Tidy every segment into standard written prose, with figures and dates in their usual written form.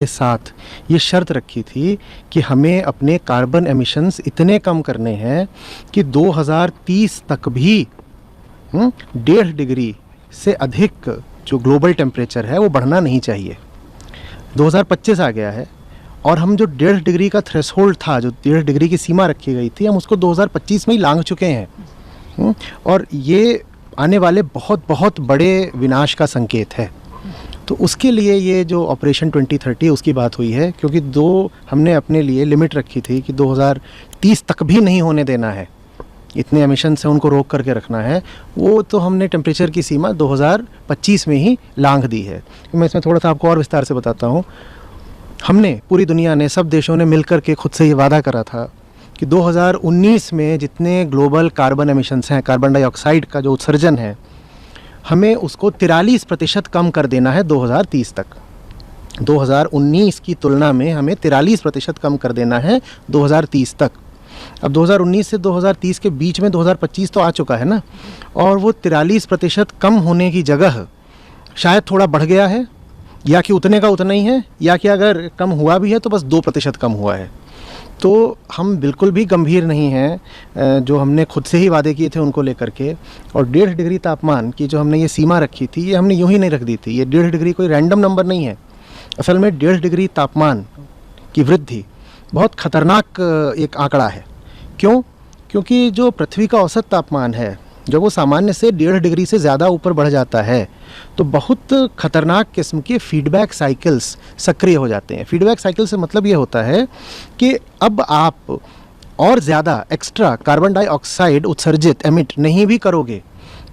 के साथ ये शर्त रखी थी कि हमें अपने कार्बन एमिशंस इतने कम करने हैं कि 2030 तक भी 1.5 डिग्री से अधिक जो ग्लोबल टेम्परेचर है वो बढ़ना नहीं चाहिए। 2025 आ गया है और हम जो 1.5 डिग्री का थ्रेशोल्ड था, जो 1.5 डिग्री की सीमा रखी गई थी, हम उसको 2025 में ही लांघ चुके हैं। और ये आने वाले बहुत बहुत बड़े विनाश का संकेत है। तो उसके लिए ये जो ऑपरेशन 2030 उसकी बात हुई है, क्योंकि हमने अपने लिए लिमिट रखी थी कि 2030 तक भी नहीं होने देना है, इतने एमिशन से उनको रोक करके रखना है। वो तो हमने टेम्परेचर की सीमा 2025 में ही लांघ दी है। मैं इसमें थोड़ा सा आपको और विस्तार से बताता हूँ। हमने, पूरी दुनिया ने, सब देशों ने मिलकर के खुद से ये वादा करा था कि 2019 में जितने ग्लोबल कार्बन एमिशंस हैं, कार्बन डाइऑक्साइड का जो उत्सर्जन है, हमें उसको 43% कम कर देना है 2030 तक। 2019 की तुलना में हमें 43% कम कर देना है 2030 तक। अब 2019 से 2030 के बीच में 2025 तो आ चुका है ना, और वो 43% कम होने की जगह शायद थोड़ा बढ़ गया है, या कि उतने का उतना ही है, या कि अगर कम हुआ भी है तो बस 2% कम हुआ है। तो हम बिल्कुल भी गंभीर नहीं हैं जो हमने खुद से ही वादे किए थे उनको लेकर के। और 1.5 डिग्री तापमान की जो हमने ये सीमा रखी थी, ये हमने यूं ही नहीं रख दी थी। ये 1.5 डिग्री कोई रैंडम नंबर नहीं है। असल में 1.5 डिग्री तापमान की वृद्धि बहुत खतरनाक एक आंकड़ा है। क्यों? क्योंकि जो पृथ्वी का औसत तापमान है, जब वो सामान्य से 1.5 डिग्री से ज़्यादा ऊपर बढ़ जाता है तो बहुत खतरनाक किस्म के फीडबैक साइकिल्स सक्रिय हो जाते हैं। फीडबैक साइकिल से मतलब ये होता है कि अब आप और ज़्यादा एक्स्ट्रा कार्बन डाइऑक्साइड उत्सर्जित एमिट नहीं भी करोगे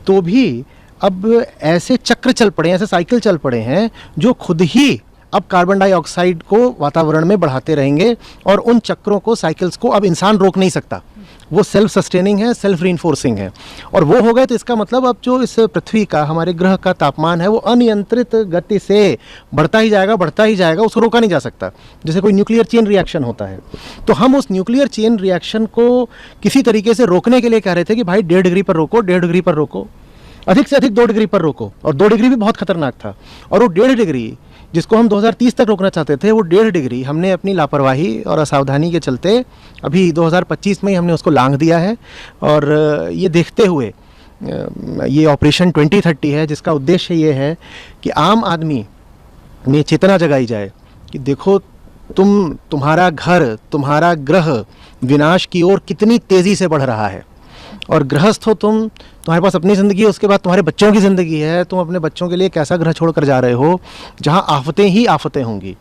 तो भी अब ऐसे चक्र चल पड़े हैं, ऐसे साइकिल चल पड़े हैं जो खुद ही अब कार्बन डाइऑक्साइड को वातावरण में बढ़ाते रहेंगे, और उन चक्रों को, साइकिल्स को अब इंसान रोक नहीं सकता। वो सेल्फ सस्टेनिंग है, सेल्फ रीइंफोर्सिंग है। और वो हो गए तो इसका मतलब अब जो इस पृथ्वी का, हमारे ग्रह का तापमान है, वो अनियंत्रित गति से बढ़ता ही जाएगा, उसको रोका नहीं जा सकता। जैसे कोई न्यूक्लियर चेन रिएक्शन होता है, तो हम उस न्यूक्लियर चेन रिएक्शन को किसी तरीके से रोकने के लिए कह रहे थे कि भाई 1.5 डिग्री पर रोको, 1.5 डिग्री पर रोको, अधिक से अधिक 2 डिग्री पर रोको। और 2 डिग्री भी बहुत खतरनाक था। और वो 1.5 डिग्री जिसको हम 2030 तक रोकना चाहते थे, वो 1.5 डिग्री हमने अपनी लापरवाही और असावधानी के चलते अभी 2025 में ही हमने उसको लांघ दिया है। और ये देखते हुए ये ऑपरेशन 2030 है, जिसका उद्देश्य ये है कि आम आदमी में चेतना जगाई जाए कि देखो, तुम्हारा घर, तुम्हारा ग्रह विनाश की ओर कितनी तेज़ी से बढ़ रहा है। और गृहस्थ हो तुम्हारे पास अपनी ज़िंदगी है, उसके बाद तुम्हारे बच्चों की ज़िंदगी है। तुम अपने बच्चों के लिए कैसा ग्रह छोड़ कर जा रहे हो जहाँ आफतें ही आफतें होंगी।